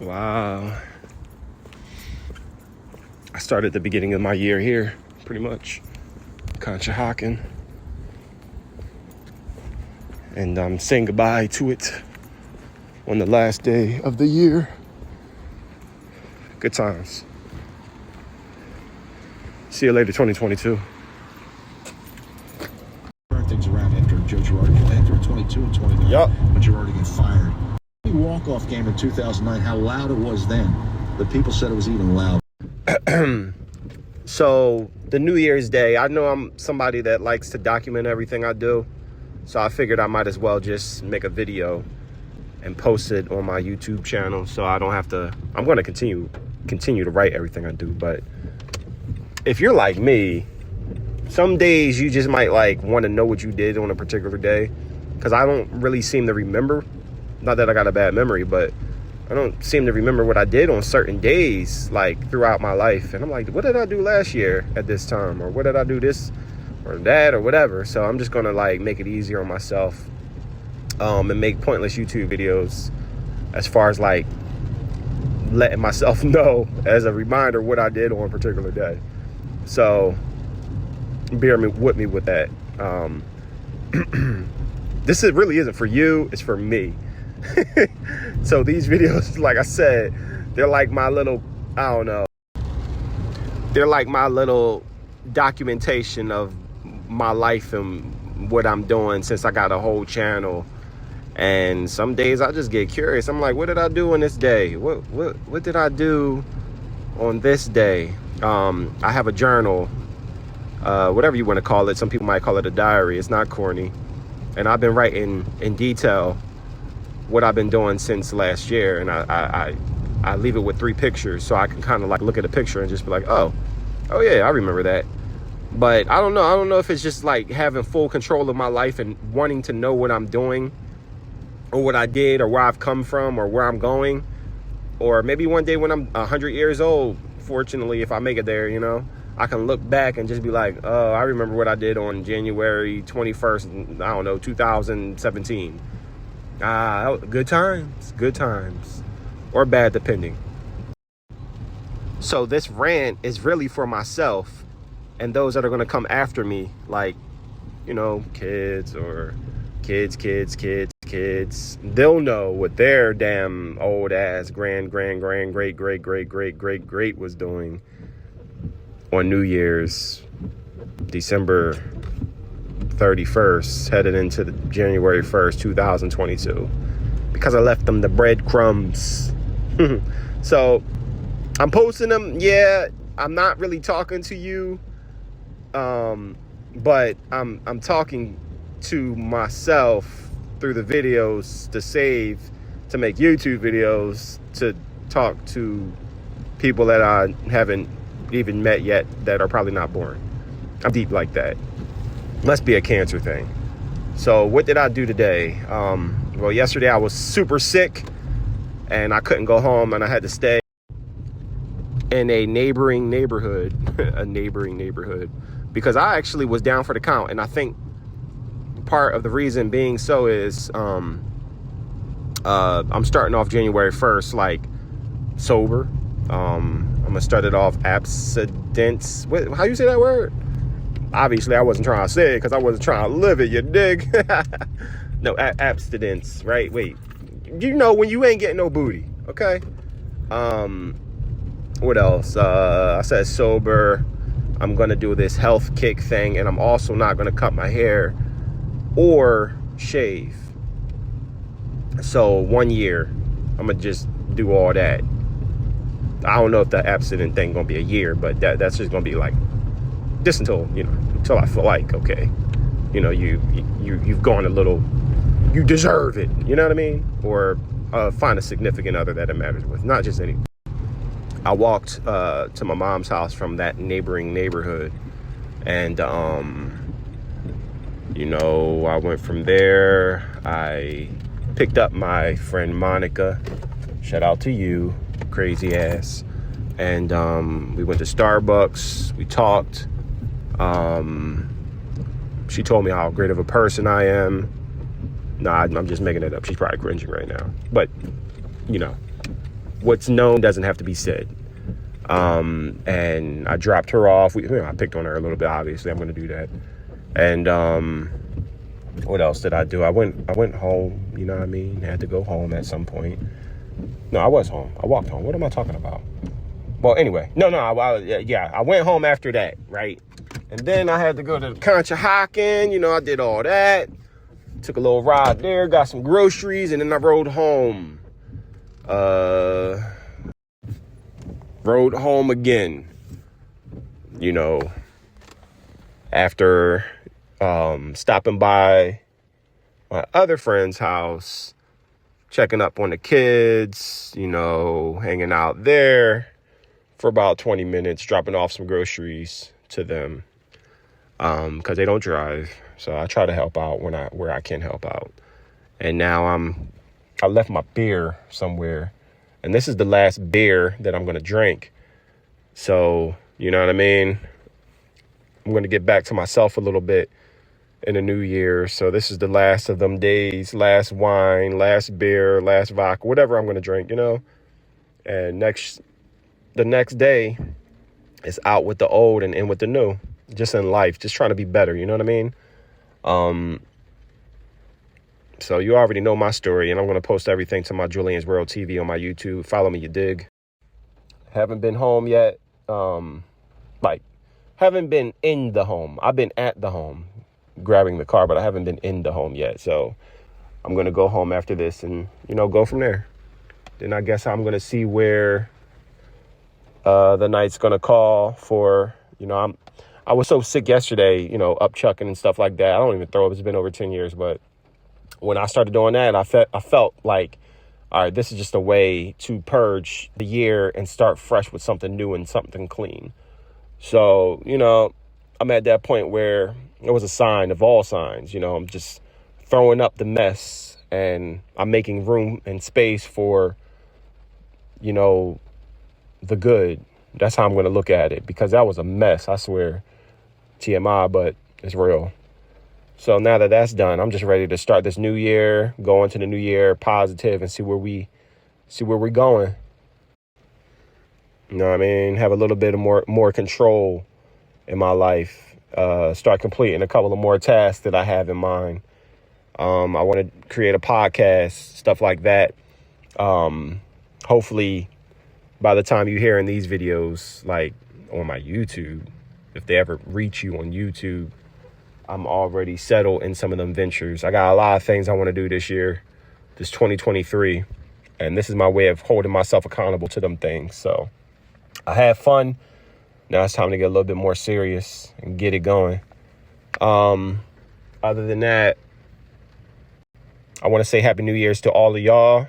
Wow. I started the beginning of my year here, pretty much. Conshohocken. And I'm saying goodbye to it on the last day of the year. Good times. See you later, 2022. Turn things around after Joe Girardi, after 22 and 29. Yep. But Girardi get fired. The walk-off game in 2009, how loud it was then. The people said it was even loud. So the New Year's Day, I know I'm somebody that likes to document everything I do. So I figured I might as well just make a video and post it on my YouTube channel. So I don't have to, I'm going to continue to write everything I do. But if you're like me, some days you just might like want to know what you did on a particular day. Because I don't really seem to remember. Not that I got a bad memory, but I don't seem to remember what I did on certain days, like throughout my life. And I'm like, what did I do last year at this time? Or what did I do this or that or whatever? So I'm just going to like make it easier on myself and make pointless YouTube videos as far as like letting myself know as a reminder what I did on a particular day. So bear with me with that. This really isn't for you. It's for me. So these videos, like I said, they're like my little, I don't know. They're like my little documentation of my life and what I'm doing since I got a whole channel. And some days I just get curious. I'm like, what did I do on this day? What did I do on this day? I have a journal, whatever you want to call it. Some people might call it a diary. It's not corny. And I've been writing in detail what I've been doing since last year. And I leave it with 3 pictures so I can kind of like look at a picture and just be like, oh yeah, I remember that. But I don't know if it's just like having full control of my life and wanting to know what I'm doing or what I did or where I've come from or where I'm going. Or maybe one day when I'm 100 years old, fortunately, if I make it there, you know, I can look back and just be like, oh, I remember what I did on January 21st, I don't know, 2017. Good times, or bad, depending. So this rant is really for myself and those that are going to come after me, like, you know, kids or kids. They'll know what their damn old ass great was doing on New Year's, December 31st, headed into the January 1st, 2022, because I left them the breadcrumbs. So I'm posting them. Yeah, I'm not really talking to you, but I'm talking to myself through the videos to save, to make YouTube videos, to talk to people that I haven't even met yet that are probably not born. I'm deep like that. Must be a cancer thing. So what did I do today? Well, yesterday I was super sick and I couldn't go home and I had to stay in a neighboring neighborhood, because I actually was down for the count. And I think part of the reason being so is I'm starting off January 1st, like sober. I'm gonna start it off abstinence. How you say that word? Obviously, I wasn't trying to say it because I wasn't trying to live it, you dig? No, abstinence, right? Wait, you know when you ain't getting no booty, okay? What else? I said sober. I'm going to do this health kick thing, and I'm also not going to cut my hair or shave. So 1 year, I'm going to just do all that. I don't know if the abstinent thing going to be a year, but that's just going to be like, just until, you know, until I feel like, okay, you know, you've gone a little, you deserve it, you know what I mean? Or find a significant other that it matters with, not just any. I walked to my mom's house from that neighboring neighborhood, and you know, I went from there. I picked up my friend Monica. Shout out to you, crazy ass. And we went to Starbucks. We talked. She told me how great of a person I am. Nah, I'm just making it up. She's probably cringing right now. But, you know, what's known doesn't have to be said. And I dropped her off. I picked on her a little bit, obviously. I'm going to do that. And what else did I do? I went home, you know what I mean? I had to go home at some point. No, I was home. I walked home. What am I talking about? Well, anyway. I went home after that, right? And then I had to go to the Conshohocken. You know, I did all that. Took a little ride there, got some groceries, and then I rode home. Rode home again. You know, after stopping by my other friend's house, checking up on the kids, you know, hanging out there for about 20 minutes, dropping off some groceries to them, because they don't drive. So I try to help out where I can help out. And now I left my beer somewhere, and this is the last beer that I'm going to drink. So, you know what I mean? I'm going to get back to myself a little bit in the new year. So this is the last of them days, last wine, last beer, last vodka, whatever I'm going to drink, you know? And the next day is out with the old and in with the new, just in life, just trying to be better. You know what I mean? So you already know my story, and I'm going to post everything to my Julian's World TV on my YouTube. Follow me, you dig? Haven't been home yet. Haven't been in the home. I've been at the home grabbing the car, but I haven't been in the home yet. So I'm going to go home after this and, you know, go from there. Then I guess I'm going to see where the night's going to call for, you know, I was so sick yesterday, you know, up chucking and stuff like that. I don't even throw up. It's been over 10 years. But when I started doing that, I felt like, all right, this is just a way to purge the year and start fresh with something new and something clean. So, you know, I'm at that point where it was a sign of all signs. You know, I'm just throwing up the mess, and I'm making room and space for, you know, the good. That's how I'm going to look at it, because that was a mess. I swear, TMI, but it's real. So now that that's done, I'm just ready to start this new year, go into the new year positive, and see where we're going. You know what I mean? Have a little bit of more control in my life. Start completing a couple of more tasks that I have in mind. I want to create a podcast, stuff like that. Hopefully, by the time you're hearing these videos, like on my YouTube, if they ever reach you on YouTube, I'm already settled in some of them ventures. I got a lot of things I want to do this year, this 2023. And this is my way of holding myself accountable to them things. So I had fun. Now it's time to get a little bit more serious and get it going. Other than that, I want to say Happy New Year's to all of y'all.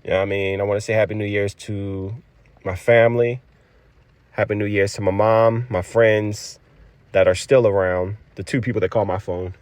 You know what I mean? I want to say Happy New Year's to my family. Happy New Year's to my mom, my friends that are still around, the 2 people that call my phone.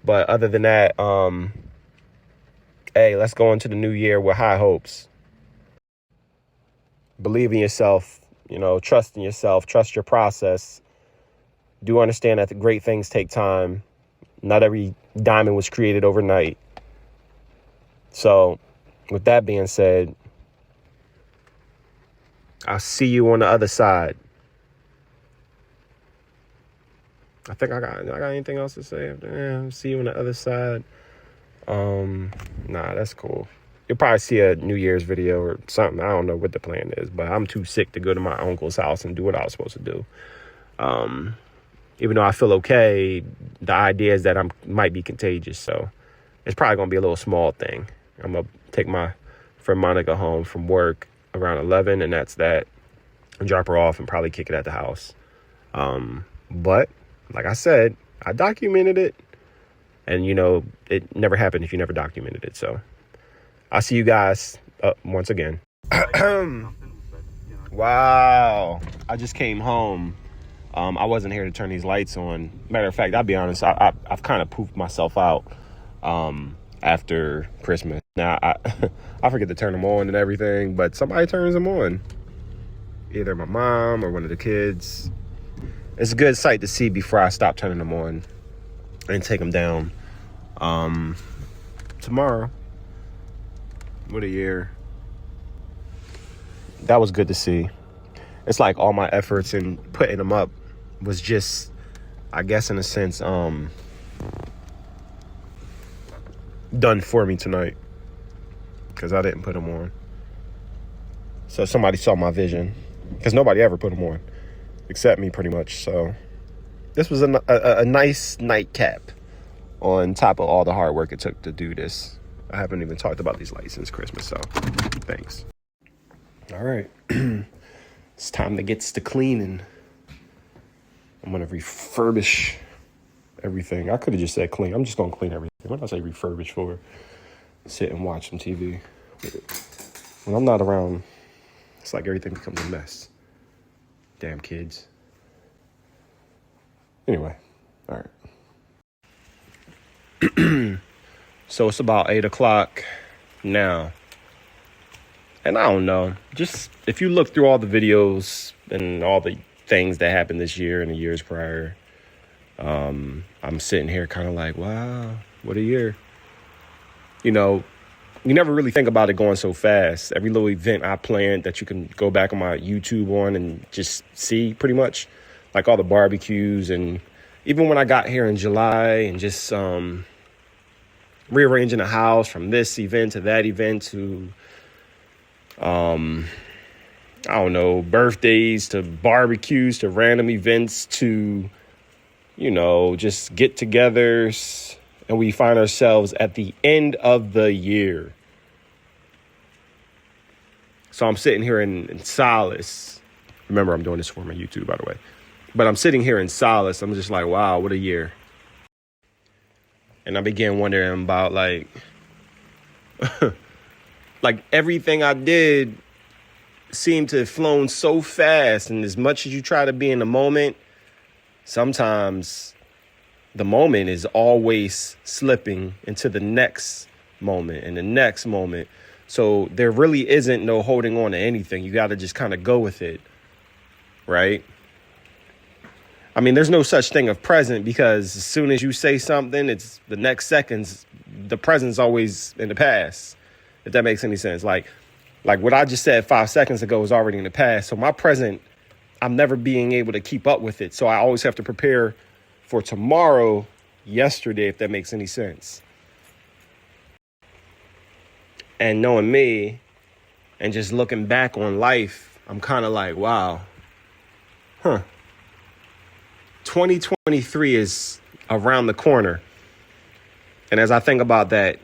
But other than that, hey, let's go into the new year with high hopes. Believe in yourself, you know, trust in yourself, trust your process. Do understand that the great things take time. Not every diamond was created overnight. So with that being said, I'll see you on the other side. I think I got anything else to say? See you on the other side. Nah, that's cool. You'll probably see a New Year's video or something. I don't know what the plan is, but I'm too sick to go to my uncle's house and do what I was supposed to do. Even though I feel okay, the idea is that I might be contagious. So it's probably going to be a little small thing. I'm going to take my friend Monica home from work around 11, and that's that. And drop her off and probably kick it at the house. But like I said, I documented it. And, you know, it never happened if you never documented it. So I'll see you guys once again. Wow. I just came home. I wasn't here to turn these lights on. Matter of fact, I'll be honest, I've kind of poofed myself out after Christmas. Now, I forget to turn them on and everything, but somebody turns them on. Either my mom or one of the kids. It's a good sight to see before I stop turning them on and take them down. Tomorrow. What a year. that was good to see. It's like all my efforts in putting them up was just, I guess in a sense, done for me tonight, because I didn't put them on. So somebody saw my vision, because nobody ever put them on except me, pretty much. So this was a nice nightcap on top of all the hard work it took to do this. I haven't even talked about these lights since Christmas, so thanks. All right. It's time to get to cleaning. I'm going to refurbish everything. I could have just said clean. I'm just going to clean everything. What did I say refurbish for? Sit and watch some TV. When I'm not around, it's like everything becomes a mess. Damn kids. Anyway, all right. So it's about 8 o'clock now. And I don't know, just if you look through all the videos and all the things that happened this year and the years prior, I'm sitting here kind of like, wow, what a year. You know, you never really think about it going so fast. Every little event I planned that you can go back on my YouTube on and just see, pretty much, like all the barbecues. And even when I got here in July and just rearranging the house from this event to that event to I don't know, birthdays to barbecues to random events to, you know, just get-togethers, and we find ourselves at the end of the year. So I'm sitting here in solace. Remember, I'm doing this for my YouTube, by the way. But I'm sitting here in solace. I'm just like, wow, what a year. And I began wondering about, like, like everything I did seemed to have flown so fast. And as much as you try to be in the moment, sometimes the moment is always slipping into the next moment and the next moment. So there really isn't no holding on to anything. You got to just kind of go with it. Right? I mean, there's no such thing of present, because as soon as you say something, it's the next seconds, the present's always in the past. If that makes any sense. Like what I just said 5 seconds ago is already in the past. So my present, I'm never being able to keep up with it. So I always have to prepare for tomorrow, yesterday, if that makes any sense. And knowing me and just looking back on life, I'm kind of like, wow, 2023 is around the corner. And as I think about that,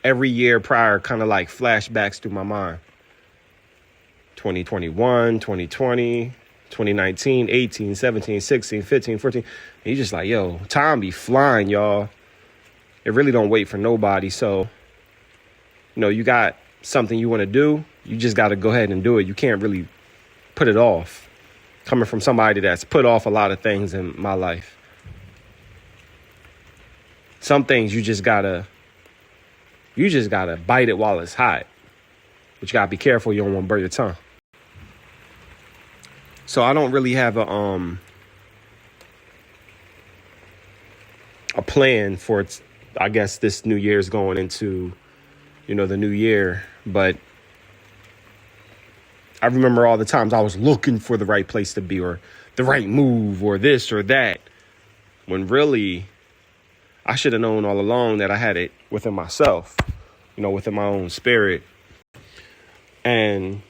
every year prior kind of like flashbacks through my mind. 2021, 2020, 2019, 18, 17, 16, 15, 14. And you're just like, yo, time be flying, y'all. It really don't wait for nobody. So, you know, you got something you want to do, you just got to go ahead and do it. You can't really put it off. Coming from somebody that's put off a lot of things in my life. Some things you just gotta bite it while it's hot. But you gotta be careful you don't want to burn your tongue. So I don't really have a plan for, I guess, this New Year's going into, you know, the new year. But I remember all the times I was looking for the right place to be, or the right move, or this or that, when really I should have known all along that I had it within myself, you know, within my own spirit. And,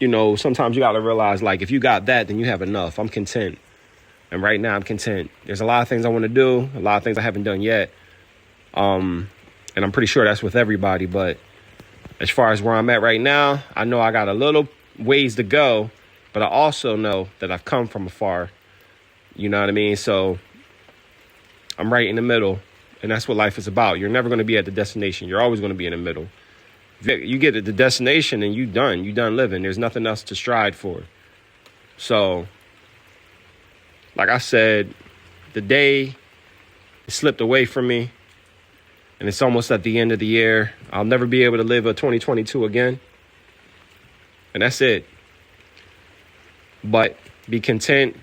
you know, sometimes you got to realize, like, if you got that, then you have enough. I'm content. And right now I'm content. There's a lot of things I want to do, a lot of things I haven't done yet. And I'm pretty sure that's with everybody. But as far as where I'm at right now, I know I got a little ways to go, but I also know that I've come from afar. You know what I mean? So I'm right in the middle, and that's what life is about. You're never going to be at the destination. You're always going to be in the middle. You get to the destination and you done living. There's nothing else to strive for. So, like I said, the day slipped away from me, and it's almost at the end of the year. I'll never be able to live a 2022 again. And that's it. But be content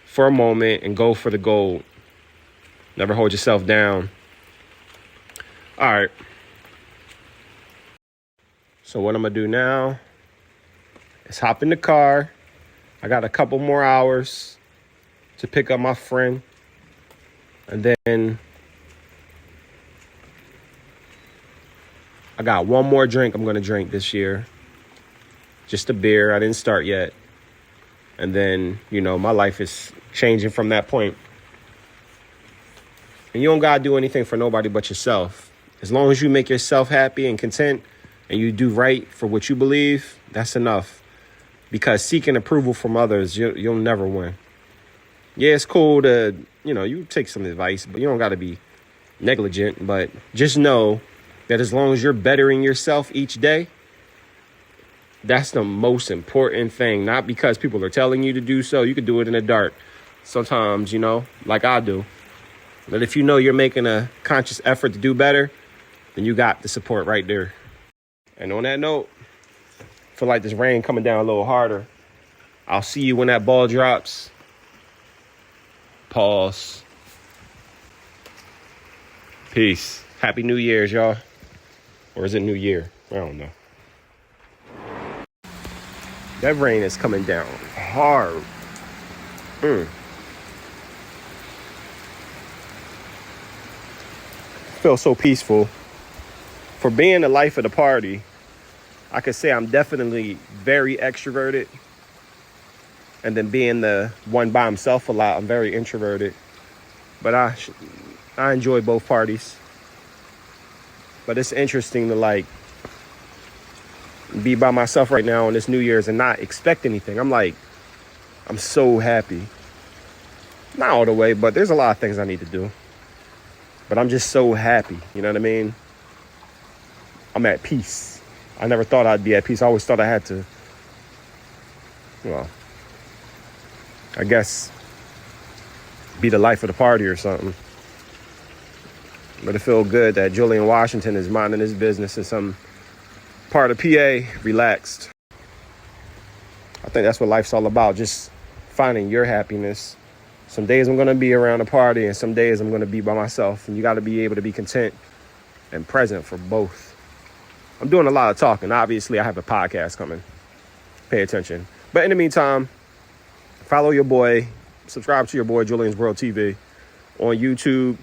for a moment and go for the gold. Never hold yourself down. All right. So what I'm going to do now is hop in the car. I got a couple more hours to pick up my friend. And then I got one more drink I'm going to drink this year. Just a beer. I didn't start yet. And then, you know, my life is changing from that point. And you don't got to do anything for nobody but yourself. As long as you make yourself happy and content and you do right for what you believe, that's enough. Because seeking approval from others, you'll never win. Yeah, it's cool to, you know, you take some advice, but you don't got to be negligent. But just know that as long as you're bettering yourself each day, that's the most important thing. Not because people are telling you to do so. You can do it in the dark sometimes, you know, like I do. But if you know you're making a conscious effort to do better, then you got the support right there. And on that note, I feel like this rain coming down a little harder. I'll see you when that ball drops. Pause. Peace. Happy New Year's, y'all. Or is it New Year? I don't know. That rain is coming down hard. Feels so peaceful. For being the life of the party, I could say I'm definitely very extroverted. And then being the one by himself a lot, I'm very introverted. But I enjoy both parties. But it's interesting to like be by myself right now on this New Year's and not expect anything. I'm so happy. Not all the way, but there's a lot of things I need to do. But I'm just so happy. You know what I mean? I'm at peace. I never thought I'd be at peace. I always thought I had to, well, I guess, be the life of the party or something. But it feels good that Julian Washington is minding his business in some part of PA, relaxed. I think that's what life's all about, just finding your happiness. Some days I'm going to be around the party and some days I'm going to be by myself. And you got to be able to be content and present for both. I'm doing a lot of talking. Obviously, I have a podcast coming. Pay attention. But in the meantime, follow your boy. Subscribe to your boy, Julian's World TV. On YouTube,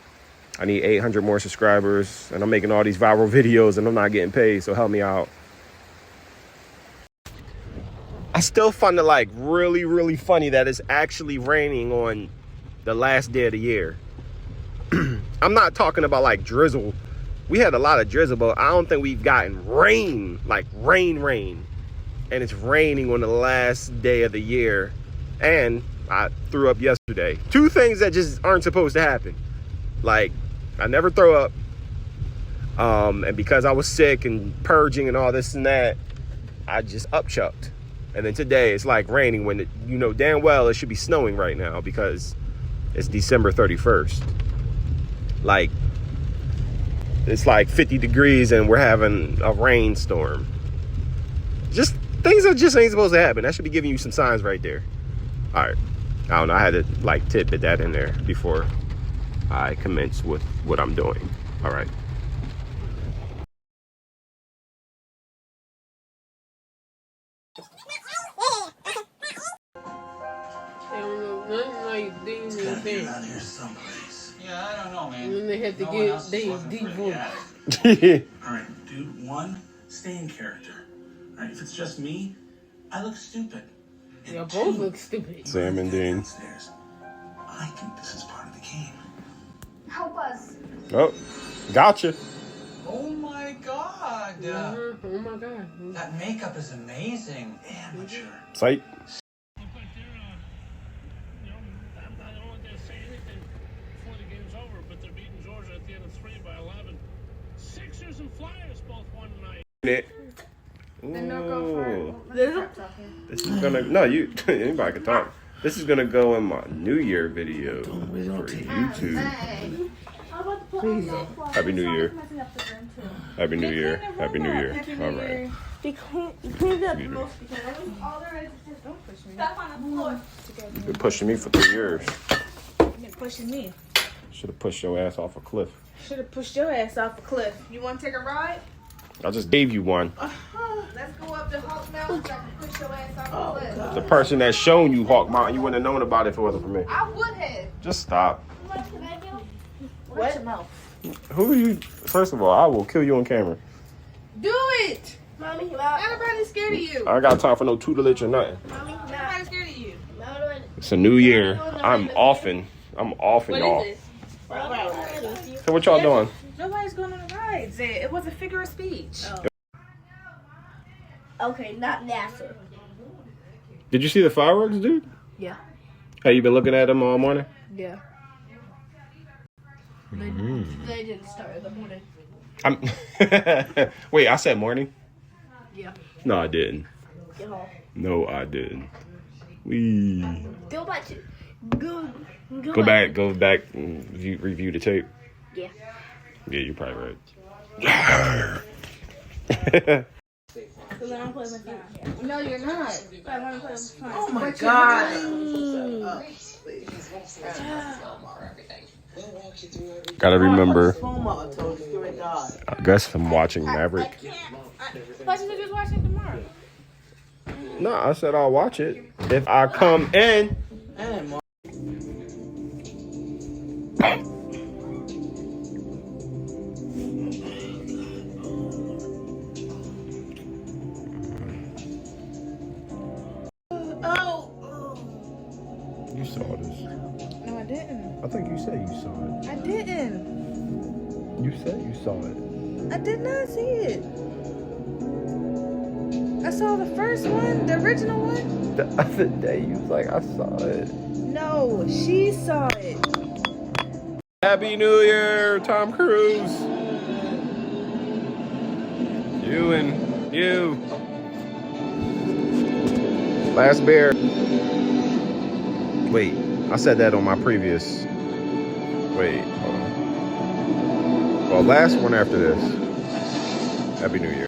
I need 800 more subscribers. And I'm making all these viral videos and I'm not getting paid. So help me out. I still find it like really, really funny that it's actually raining on the last day of the year. I'm not talking about like drizzle. We had a lot of drizzle, but I don't think we've gotten rain, like rain. And it's raining on the last day of the year. And I threw up yesterday. Two things that just aren't supposed to happen. Like, I never throw up. And because I was sick and purging and all this and that, I just upchucked. And then today it's like raining when you know damn well it should be snowing right now because it's December 31st. Like, it's like 50 degrees and we're having a rainstorm. Just things that just ain't supposed to happen. That should be giving you some signs right there. All right. I don't know. I had to like tidbit that in there before I commence with what I'm doing. All right. It's gotta be around here someplace. Yeah, I don't know, man. And then they had to No one get else is they looking deep for the voice. attic. Alright, dude, one, stay in character. Alright, if it's just me, I look stupid. And Y'all two, both look stupid. Sam and Dean. downstairs. I think this is part of the game. Help us. Oh, gotcha. Oh my god. Oh my god. That makeup is amazing. Amateur. Sight. But I'm not only going to say anything before the game's over, but they're beating Georgia at the end of 3 by 11. Sixers and Flyers both won tonight. Then don't go for it. Ooh. Let's stop talking. This is gonna anybody can talk. This is gonna go in my New Year video for YouTube. Hey. How about the please? Happy New Year. Happy New Year. Happy New Year. All right. Be cleaned up the most because all there is just don't push me. Stuff on the floor. You've been pushing me for 3 years. You've been pushing me. Should have pushed your ass off a cliff. Should have pushed your ass off a cliff. You want to take a ride? I just gave you one. Let's go up to Hawk Mountain so I can push your ass off the cliff. The person that's shown you Hawk Mountain, you wouldn't have known about it if it wasn't for me. I would have. Just stop. Watch your mouth. Who are you? First of all, I will kill you on camera. Do it! Mommy, everybody's scared of you. I ain't got time for no tutelage or nothing. Mommy, everybody's scared of you. It's a new year. I'm offing. I'm offing y'all. So what y'all doing? Nobody's going on the rides. It was a figure of speech. Okay, not NASA. Did you see the fireworks, dude? Yeah. Have you been looking at them all morning? Yeah. They didn't start in the morning. Wait, I said morning? Yeah. No, I didn't. Yo. No, I didn't. We Go back to go back and review the tape. Yeah. Yeah, you're probably right. No, you're not. Oh my God. Gotta remember. I guess from watching Maverick. I thought you said you was watching tomorrow. No, I said I'll watch it if I come in. You saw this. No, I didn't. I think you said you saw it. I didn't. You said you saw it. I did not see it. I saw the first one, the original one. The other day, you was like, I saw it. No, she saw it. Happy New Year, Tom Cruise. You and you. Last bear. Wait, I said that on my previous. Wait, hold on. Well, last one after this. Happy New Year.